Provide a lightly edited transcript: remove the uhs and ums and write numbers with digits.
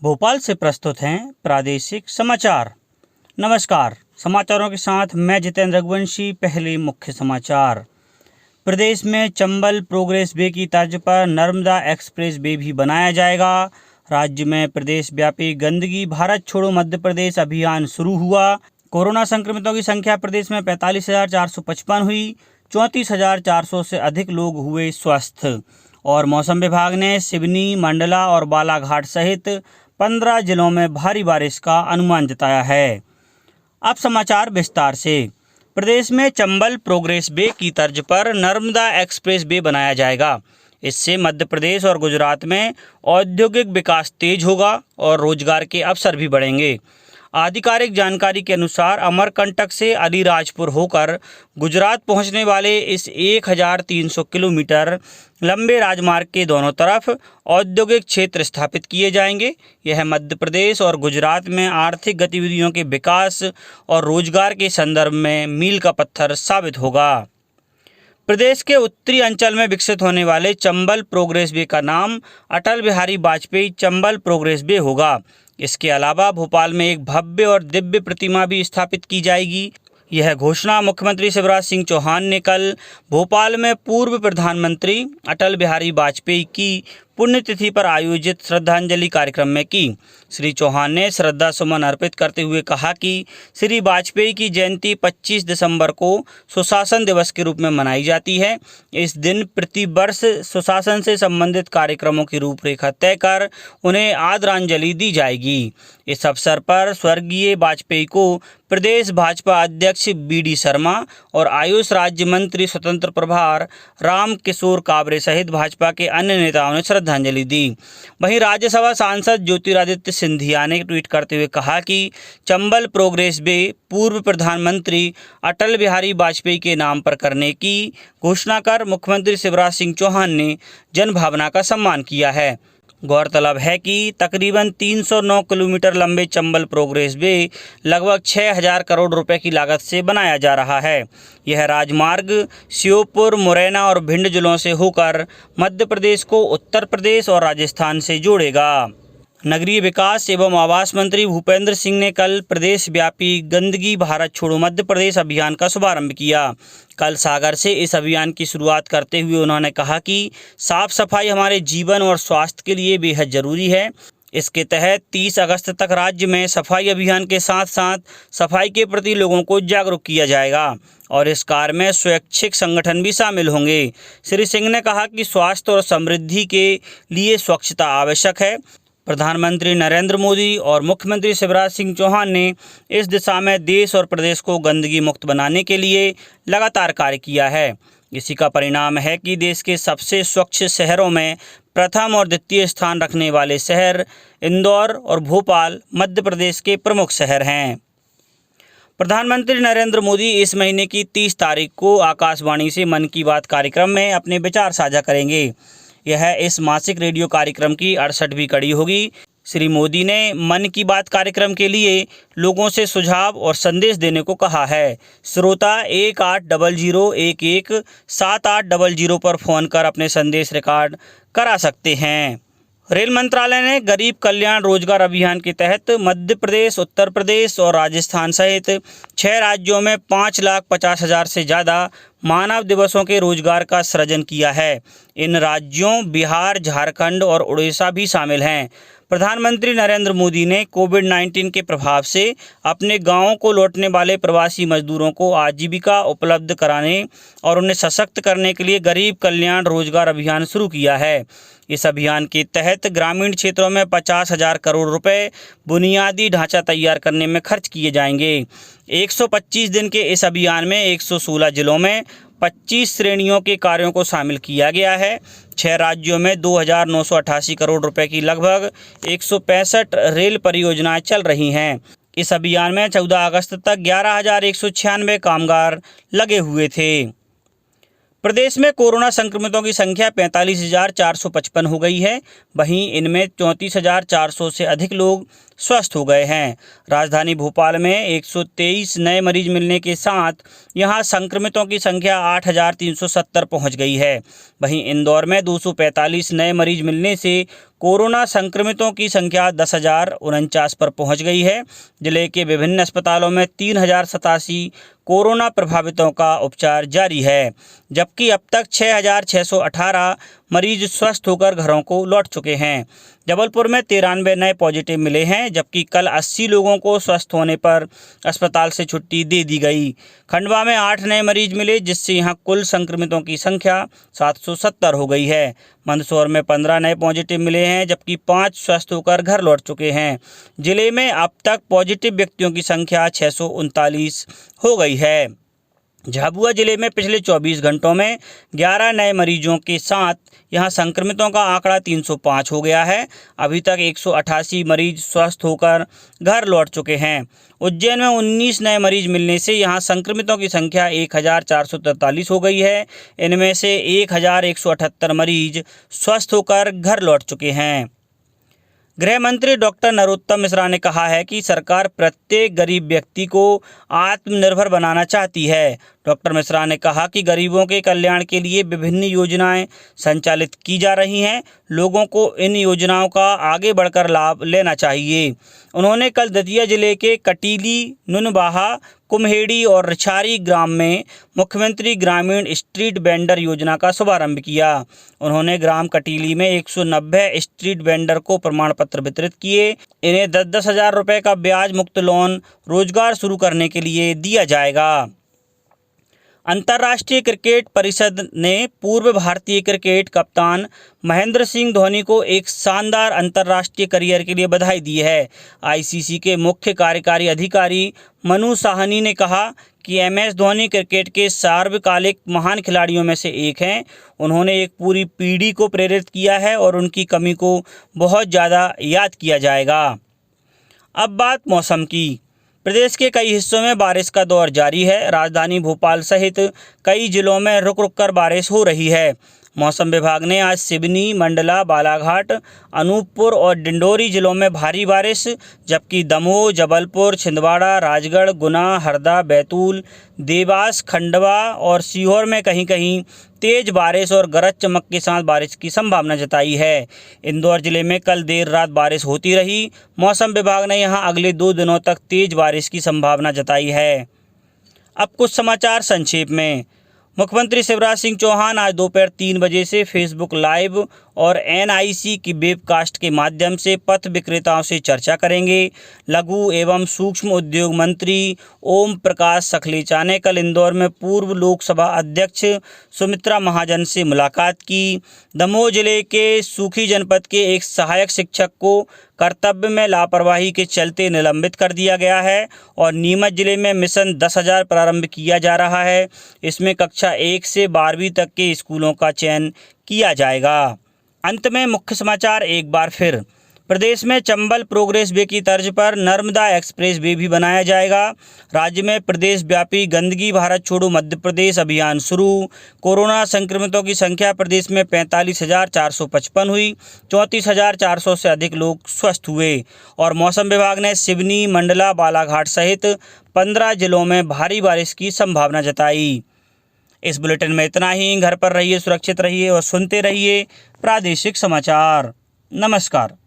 भोपाल से प्रस्तुत हैं प्रादेशिक समाचार। नमस्कार, समाचारों के साथ मैं जितेंद्र रघुवंशी। पहले मुख्य समाचार। प्रदेश में चंबल प्रोग्रेस वे की तर्ज पर नर्मदा एक्सप्रेस वे भी बनाया जाएगा। राज्य में प्रदेश व्यापी गंदगी भारत छोड़ो मध्य प्रदेश अभियान शुरू हुआ। कोरोना संक्रमितों की संख्या प्रदेश में 45,455 हुई। 34,400 से अधिक लोग हुए स्वस्थ। और मौसम विभाग ने सिवनी, मंडला और बालाघाट सहित 15 जिलों में भारी बारिश का अनुमान जताया है। अब समाचार विस्तार से। प्रदेश में चंबल प्रोग्रेस वे की तर्ज पर नर्मदा एक्सप्रेस वे बनाया जाएगा। इससे मध्य प्रदेश और गुजरात में औद्योगिक विकास तेज होगा और रोजगार के अवसर भी बढ़ेंगे। आधिकारिक जानकारी के अनुसार अमरकंटक से अलीराजपुर होकर गुजरात पहुंचने वाले इस 1300 किलोमीटर लंबे राजमार्ग के दोनों तरफ औद्योगिक क्षेत्र स्थापित किए जाएंगे। यह मध्य प्रदेश और गुजरात में आर्थिक गतिविधियों के विकास और रोजगार के संदर्भ में मील का पत्थर साबित होगा। प्रदेश के उत्तरी अंचल में विकसित होने वाले चंबल प्रोग्रेस वे का नाम अटल बिहारी वाजपेयी चंबल प्रोग्रेस वे होगा। इसके अलावा भोपाल में एक भव्य और दिव्य प्रतिमा भी स्थापित की जाएगी। यह घोषणा मुख्यमंत्री शिवराज सिंह चौहान ने कल भोपाल में पूर्व प्रधानमंत्री अटल बिहारी वाजपेयी की पुण्यतिथि पर आयोजित श्रद्धांजलि कार्यक्रम में की। श्री चौहान ने श्रद्धा सुमन अर्पित करते हुए कहा कि श्री वाजपेयी की जयंती 25 दिसंबर को सुशासन दिवस के रूप में मनाई जाती है। इस दिन प्रतिवर्ष सुशासन से संबंधित कार्यक्रमों की रूपरेखा तय कर उन्हें आदरांजलि दी जाएगी। इस अवसर पर स्वर्गीय वाजपेयी को प्रदेश भाजपा अध्यक्ष BD शर्मा और आयुष राज्य मंत्री स्वतंत्र प्रभार राम किशोर काबरे सहित भाजपा के अन्य नेताओं ने श्रद्धांजलि दी। वहीं राज्यसभा सांसद ज्योतिरादित्य सिंधिया ने ट्वीट करते हुए कहा कि चंबल प्रोग्रेस वे पूर्व प्रधानमंत्री अटल बिहारी वाजपेयी के नाम पर करने की घोषणा कर मुख्यमंत्री शिवराज सिंह चौहान ने जनभावना का सम्मान किया है। गौरतलब है कि तकरीबन 309 किलोमीटर लंबे चंबल प्रोग्रेस वे लगभग 6,000 करोड़ रुपए की लागत से बनाया जा रहा है। यह राजमार्ग श्योपुर, मुरैना और भिंड जिलों से होकर मध्य प्रदेश को उत्तर प्रदेश और राजस्थान से जोड़ेगा। नगरीय विकास एवं आवास मंत्री भूपेंद्र सिंह ने कल प्रदेश व्यापी गंदगी भारत छोड़ो मध्य प्रदेश अभियान का शुभारंभ किया। कल सागर से इस अभियान की शुरुआत करते हुए उन्होंने कहा कि साफ सफाई हमारे जीवन और स्वास्थ्य के लिए बेहद जरूरी है। इसके तहत 30 अगस्त तक राज्य में सफाई अभियान के साथ साथ सफाई के प्रति लोगों को जागरूक किया जाएगा और इस कार्य में स्वैच्छिक संगठन भी शामिल होंगे। श्री सिंह ने कहा कि स्वास्थ्य और समृद्धि के लिए स्वच्छता आवश्यक है। प्रधानमंत्री नरेंद्र मोदी और मुख्यमंत्री शिवराज सिंह चौहान ने इस दिशा में देश और प्रदेश को गंदगी मुक्त बनाने के लिए लगातार कार्य किया है। इसी का परिणाम है कि देश के सबसे स्वच्छ शहरों में प्रथम और द्वितीय स्थान रखने वाले शहर इंदौर और भोपाल मध्य प्रदेश के प्रमुख शहर हैं। प्रधानमंत्री नरेंद्र मोदी इस महीने की 30 तारीख को आकाशवाणी से मन की बात कार्यक्रम में अपने विचार साझा करेंगे। यह इस मासिक रेडियो कार्यक्रम की 68वीं कड़ी होगी। श्री मोदी ने मन की बात कार्यक्रम के लिए लोगों से सुझाव और संदेश देने को कहा है। श्रोता 1800117800 पर फोन कर अपने संदेश रिकॉर्ड करा सकते हैं। रेल मंत्रालय ने गरीब कल्याण रोजगार अभियान के तहत मध्य प्रदेश, उत्तर प्रदेश और राजस्थान सहित 6 राज्यों में 5,50,000 से ज़्यादा मानव दिवसों के रोजगार का सृजन किया है। इन राज्यों बिहार, झारखंड और उड़ीसा भी शामिल हैं। प्रधानमंत्री नरेंद्र मोदी ने कोविड-19 के प्रभाव से अपने गांवों को लौटने वाले प्रवासी मजदूरों को आजीविका उपलब्ध कराने और उन्हें सशक्त करने के लिए गरीब कल्याण रोजगार अभियान शुरू किया है। इस अभियान के तहत ग्रामीण क्षेत्रों में 50,000 करोड़ रुपए बुनियादी ढांचा तैयार करने में खर्च किए जाएंगे। 125 दिन के इस अभियान में 116 जिलों में 25 श्रेणियों के कार्यों को शामिल किया गया है। 6 राज्यों में 2,988 करोड़ रुपए की लगभग 165 रेल परियोजनाएं चल रही हैं। इस अभियान में 14 अगस्त तक 11,196 कामगार लगे हुए थे। प्रदेश में कोरोना संक्रमितों की संख्या 45,455 हो गई है। वहीं इनमें 34,400 से अधिक लोग स्वस्थ हो गए हैं। राजधानी भोपाल में 123 नए मरीज मिलने के साथ यहां संक्रमितों की संख्या 8,370 पहुंच गई है। वहीं इंदौर में 245 नए मरीज मिलने से कोरोना संक्रमितों की संख्या 10,049 पर पहुंच गई है। जिले के विभिन्न अस्पतालों में 3,087 कोरोना प्रभावितों का उपचार जारी है, जबकि अब तक 6,618 मरीज स्वस्थ होकर घरों को लौट चुके हैं। जबलपुर में 93 नए पॉजिटिव मिले हैं, जबकि कल 80 लोगों को स्वस्थ होने पर अस्पताल से छुट्टी दे दी गई। खंडवा में 8 नए मरीज मिले, जिससे यहां कुल संक्रमितों की संख्या 770 हो गई है। मंदसौर में 15 नए पॉजिटिव मिले हैं, जबकि 5 स्वस्थ होकर घर लौट चुके हैं। जिले में अब तक पॉजिटिव व्यक्तियों की संख्या 639 हो गई है। झाबुआ जिले में पिछले 24 घंटों में 11 नए मरीजों के साथ यहां संक्रमितों का आंकड़ा 305 हो गया है। अभी तक 188 मरीज स्वस्थ होकर घर लौट चुके हैं। उज्जैन में 19 नए मरीज मिलने से यहां संक्रमितों की संख्या 1,443 हो गई है। इनमें से 1,178 मरीज स्वस्थ होकर घर लौट चुके हैं। गृह मंत्री डॉक्टर नरोत्तम मिश्रा ने कहा है कि सरकार प्रत्येक गरीब व्यक्ति को आत्मनिर्भर बनाना चाहती है। डॉक्टर मिश्रा ने कहा कि गरीबों के कल्याण के लिए विभिन्न योजनाएं संचालित की जा रही हैं। लोगों को इन योजनाओं का आगे बढ़कर लाभ लेना चाहिए। उन्होंने कल दतिया जिले के कटीली, नुनबाहा, कुम्हेड़ी और रिछारी ग्राम में मुख्यमंत्री ग्रामीण स्ट्रीट वेंडर योजना का शुभारंभ किया। उन्होंने ग्राम कटीली में 190 स्ट्रीट वेंडर को प्रमाण पत्र वितरित किए। इन्हें 10-10 हज़ार रुपये का ब्याज मुक्त लोन रोजगार शुरू करने के लिए दिया जाएगा। अंतर्राष्ट्रीय क्रिकेट परिषद ने पूर्व भारतीय क्रिकेट कप्तान महेंद्र सिंह धोनी को एक शानदार अंतर्राष्ट्रीय करियर के लिए बधाई दी है। आईसीसी के मुख्य कार्यकारी अधिकारी मनु साहनी ने कहा कि एमएस धोनी क्रिकेट के सार्वकालिक महान खिलाड़ियों में से एक हैं। उन्होंने एक पूरी पीढ़ी को प्रेरित किया है और उनकी कमी को बहुत ज़्यादा याद किया जाएगा। अब बात मौसम की। प्रदेश के कई हिस्सों में बारिश का दौर जारी है। राजधानी भोपाल सहित कई जिलों में रुक रुक कर बारिश हो रही है। मौसम विभाग ने आज सिवनी, मंडला, बालाघाट, अनूपपुर और डिंडोरी जिलों में भारी बारिश, जबकि दमोह, जबलपुर, छिंदवाड़ा, राजगढ़, गुना, हरदा, बैतूल, देवास, खंडवा और सीहोर में कहीं कहीं तेज बारिश और गरज चमक के साथ बारिश की संभावना जताई है। इंदौर जिले में कल देर रात बारिश होती रही। मौसम विभाग ने यहां अगले 2 दिनों तक तेज बारिश की संभावना जताई है। अब कुछ समाचार संक्षेप में। मुख्यमंत्री शिवराज सिंह चौहान आज दोपहर 3 बजे से फेसबुक लाइव और एनआईसी की वेबकास्ट के माध्यम से पथ विक्रेताओं से चर्चा करेंगे। लघु एवं सूक्ष्म उद्योग मंत्री ओम प्रकाश सखलेचा ने कल इंदौर में पूर्व लोकसभा अध्यक्ष सुमित्रा महाजन से मुलाकात की। दमोह जिले के सूखी जनपद के एक सहायक शिक्षक को कर्तव्य में लापरवाही के चलते निलंबित कर दिया गया है और नीमच जिले में मिशन 10,000 प्रारंभ किया जा रहा है। इसमें कक्षा 1 से 12वीं तक के स्कूलों का चयन किया जाएगा। अंत में मुख्य समाचार एक बार फिर। प्रदेश में चंबल प्रोग्रेस वे की तर्ज पर नर्मदा एक्सप्रेस वे भी बनाया जाएगा। राज्य में प्रदेश व्यापी गंदगी भारत छोड़ो मध्य प्रदेश अभियान शुरू। कोरोना संक्रमितों की संख्या प्रदेश में 45,455 हुई। 34,400 से अधिक लोग स्वस्थ हुए। और मौसम विभाग ने सिवनी, मंडला, बालाघाट सहित 15 जिलों में भारी बारिश की संभावना जताई। इस बुलेटिन में इतना ही। घर पर रहिए, सुरक्षित रहिए और सुनते रहिए प्रादेशिक समाचार। नमस्कार।